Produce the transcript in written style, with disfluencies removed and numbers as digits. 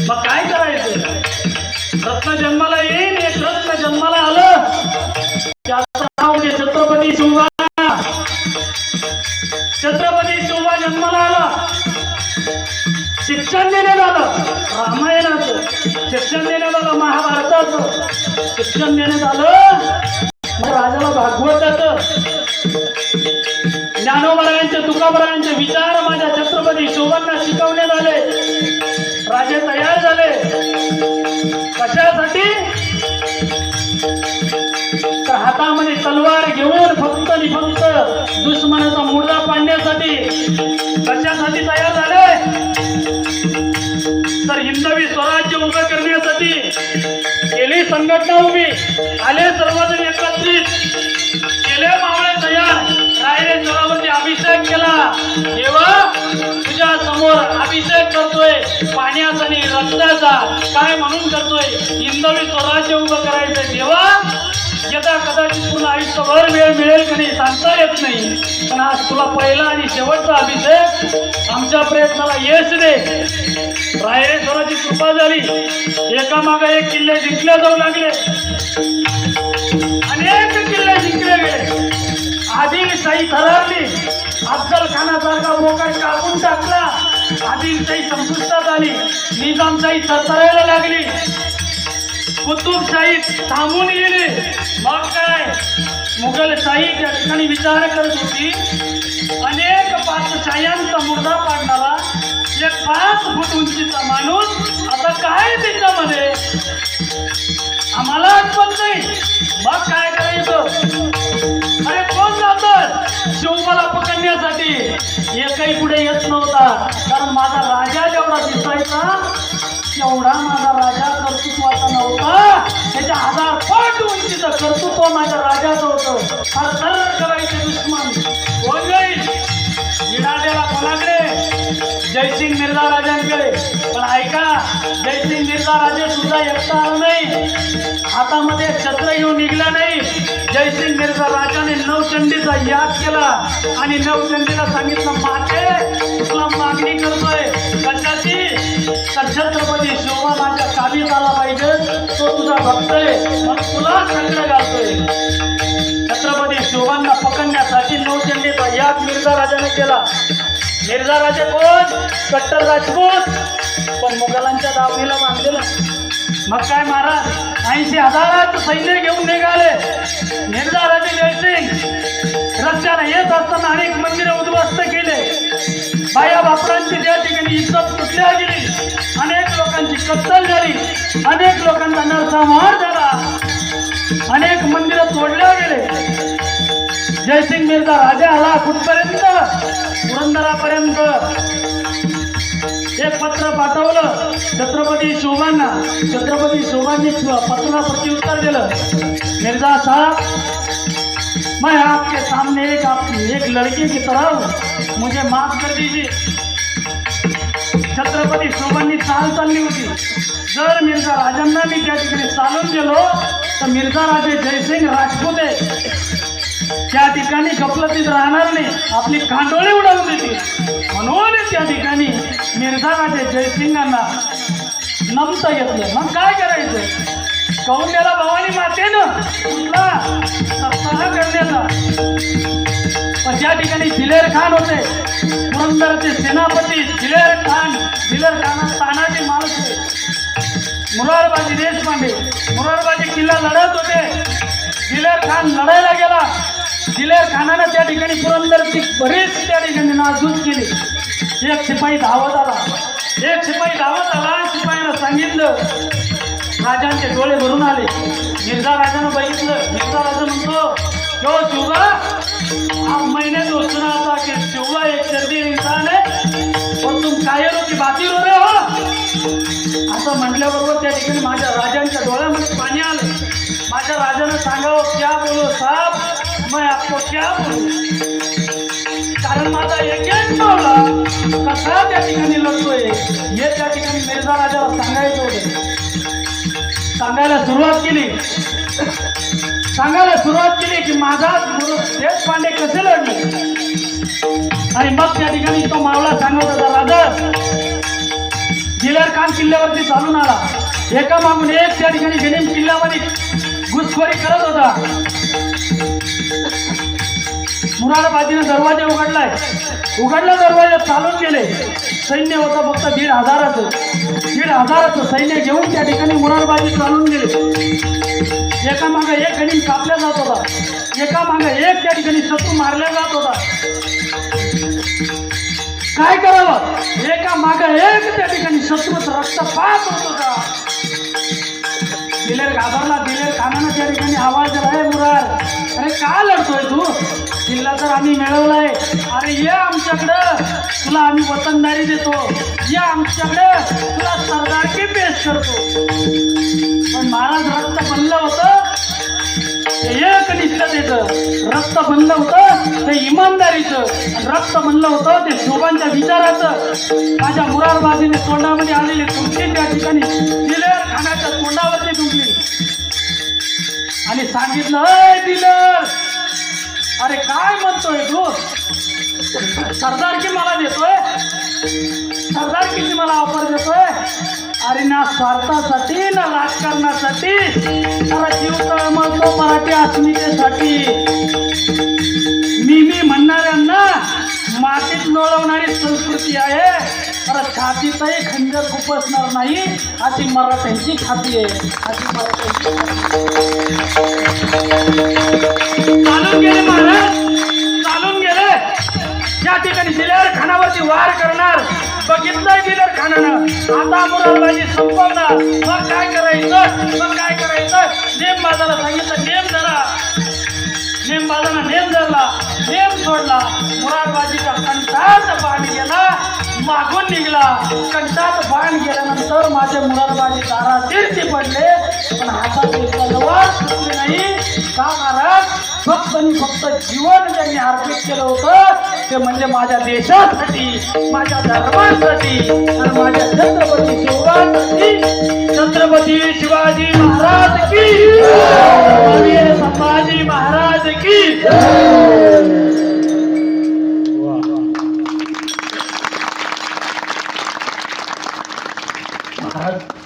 मग काय करायचं? रत्न जन्माला येईल, एक रत्न जन्माला आलं, त्याचं नाव म्हणजे छत्रपती शिवबा. छत्रपती शिवबा जन्माला आला, शिक्षण देण्यात आलं रामायणाचं, शिक्षण देण्यात आलं महाभारताचं, शिक्षण देण्यात आलं राजाला भागवताचं, ज्ञानोबरायांचे तुकाबरायांचे विचार माझ्या छत्रपती शिवबांना शिकवण्यात आले. राजे तयार झाले कशासाठी? तर हातामध्ये तलवार घेऊन फक्त आणि फक्त दुश्मनाचा मुर्दा पाडण्यासाठी. कशासाठी तयार झाले? तर हिंदवी स्वराज्य उभं करण्यासाठी केली संघटना उभी, आले सर्वजण एकत्रित, केले मावळे तयार, राहिले जरावरती अभिषेक केला. देवा तुझ्या समोर अभिषेक करतोय पाण्याचा आणि रक्ताचा. काय म्हणून करतोय? हिंदवी स्वराज्य उभं करायचं. देवा यदा कदाचित तुला आयुष्यभर वेळ मिळेल की नाही सांगता येत नाही, पण आज तुला पहिला आणि शेवटचा अभिषेक, आमच्या प्रयत्नाला यश दे. रायरेश्वराची कृपा झाली, एकामागे एक किल्ले जिंकले जाऊ लागले, अनेक किल्ले जिंकले गेले. आदिलशाही थरारली, अफजल खानासारखा मोकाट कापून टाकला, आदिलशाही संपुष्टात आली, निजामशाही थरथरायला लागली, कुतुबशाही थांबून गेली. मग काय मुघलशाही त्या ठिकाणी विचार करत होती. अनेक पाचशाह्यांचा मुर्दा पाडणारा एक 5 फूट उंचीचा माणूस आता काय त्याच्यामध्ये आम्हाला आठवत नाही. मग काय करायचं? अरे कोण जातं शिवबाला पकडण्यासाठी? एकही पुढे येत नव्हता, कारण माझा राजा जेवढा दिसायचा एवढा माझा राजा कर्तृत्वाचा नव्हता. त्याच्या 1000 पट उंचीचं कर्तृत्व माझ्या राजाचं होतं. थरथर करायचे दुश्मन. कोण जाईल? विडादेला कोणाकडे? जयसिंग मिर्झा राजांकडे. पण ऐका, जयसिंग मिर्झा राजे सुद्धा एकटा आला नाही, हातामध्ये छत्र घेऊन निघला नाही. जयसिंग मिर्झा राजाने नवचंडीचा याद केला आणि नवचंडीला सांगितलं, माते तुला मागणी करतोय. कशाची? तर छत्रपती शिवबा माझ्या काबीत आला पाहिजे, तो तुझा भक्त आहे, मग तुला खंड घालतोय. छत्रपती शिवबांना पकडण्यासाठी नवचंडीचा याद मिर्झा राजाने केला. मिर्झा राजे कोण? कट्टर राजपूत, पण मुघलांच्या दावणीला बांधलेला. मग काय महाराज 80,000 सैन्य घेऊन निघाले. मिर्झा राजे जयसिंग रस्त्याला येत असताना अनेक मंदिरं उद्ध्वस्त केले, बाया बापरांची त्या ठिकाणी इज्जत तुटल्या गेली, अनेक लोकांची कत्तल झाली, अनेक लोकांचा नरसंहार झाला, अनेक मंदिरं तोडल्या गेले. जयसिंग मिर्झा राजा आला कुठपर्यंत? पुरंदरापर्यंत. एक पत्र पाठवलं छत्रपती शिवबांना. छत्रपती शिवबांनी पत्राला प्रत्युत्तर दिलं, मिर्झा साहब मैं आपके सामने एक लड़की की तरह मुझे माफ कर दीजिए. छत्रपती शिवबांनी चाल चालली होती. जर मिर्झा राजांना मी त्या ठिकाणी चालून गेलो तर मिर्झा राजे जयसिंग राजपूत आहे, त्या ठिकाणी गफलतीत राहणार नाही, आपली कांडोळी उडवून देतील. म्हणून त्या ठिकाणी मिर्झा राजे जयसिंगांना नमता घेतलं. मग काय करायचं? कौंड्याला भवानी मातेनं कुठला सत्ता करण्याचा. पण ज्या ठिकाणी दिलेर खान होते, पुरंदरचे सेनापती दिलेर खान तानाजी मालुसरे, मुरारबाजी देशपांडे, मुरारबाजी किल्ला लढत होते. दिलेर खान लढायला गेला. दिलेर खानानं त्या ठिकाणी पुरंदरची बरीच त्या ठिकाणी नासधूस केली. एक शिपाई धावत आला. शिपाईनं सांगितलं, राजांचे डोळे भरून आले. मिर्झा राजानं बघितलं. मिर्झा राजा म्हणतो, जो शिवबा आप मैंने तो सुना था कि शिवबा एक शरीर इंसान है और तुम कायरों की बाती रो रहे हो. असं म्हटल्याबरोबर त्या ठिकाणी माझ्या राजांच्या डोळ्यामध्ये पाणी आलं. माझ्या राजानं सांगावं, क्या बोलो साहब, मैं आपको क्या बोलू. कारण माझा एक मावला कसा त्या ठिकाणी लढतोय हे त्या ठिकाणी मिर्झा राजाला सांगायचं होतं. सांगायला सुरुवात केली की माझा गुरु देशपांडे कसे लढले. आणि मग त्या ठिकाणी तो मावळा सांगत होता, राजा दिलेर खान किल्ल्यावरती चालून आला. एका मागून एक त्या ठिकाणी गनिम किल्ल्यामध्ये घुसखोरी करत होता. मुरादाबादीने दरवाजा उघडला दरवाजा चालून गेले. सैन्य होतं फक्त 1,500 सैन्य घेऊन त्या ठिकाणी मुरादाबादी चालून गेले. एका मागे एक गनिम कापल्या जात होता. एका मागे एक त्या ठिकाणी शत्रू मारल्या जात होता. काय करावं? एका मागे एक त्या ठिकाणी शत्रूचं रक्तपात होत होता. दिलेर घाबरला. दिलेर खानानं त्या ठिकाणी आवाज दिला, "हे मुरार, अरे का लढतोय तू? किल्ला तर आम्ही मिळवलाय. अरे ये आमच्याकडं, तुला आम्ही वतनदारी देतो. ये आमच्याकडे, तुला सरदारकी पेश करतो." पण महाराज रक्त बनलं होतं एक निष्ठतेचं, रक्त बनलं होतं ते इमानदारीचं, रक्त बनलं होतं ते शोभांच्या विचाराचं. माझ्या मुरारबाजीने तोंडामध्ये आलेली तुमची त्या ठिकाणी दिलेर खानाच्या तोंडावरती डुंबली आणि सांगितलं, "अय दिलेर, अरे काय म्हणतोय तू? सरदारकी मला देतोय, सरदारकीची मला ऑफर देतोय? अरे ना स्वार्थासाठी ना राजकारणासाठी, अरे जीव तळमळतो मराठी अस्मितेसाठी. मी म्हणणाऱ्यांना मातीत लोळवणारी संस्कृती आहे. अरे छातीतही खंजर खुपसणार नाही अशी मराठ्यांची छाती आहे. अशी चालून गेले महाराज, चालून गेले. या ठिकाणी दिलेर खानावरती वार करणार बघितलंय दिलेर खानानं. आता मुरारबाजी संपवणार. मग काय करायचं? नेमबाजाला सांगितलं, नेमबाजानं नेम धरला, नेम सोडला. मुरारबाजीचा कंठात बाण गेला, मागून निघला. कंठात बाण गेल्यानंतर माझे मुरारबाजी दारातीर्थी पडले, पण हातात एक तलवार सुटली नाही. का महाराज? फक्त जीवन त्यांनी अर्पित केलं होतं ते म्हणजे माझ्या देशासाठी, माझ्या धर्मासाठी आणि माझ्या छत्रपती शिवरायांसाठी. छत्रपती शिवाजी महाराज की, वीर संभाजी महाराज की. महाराज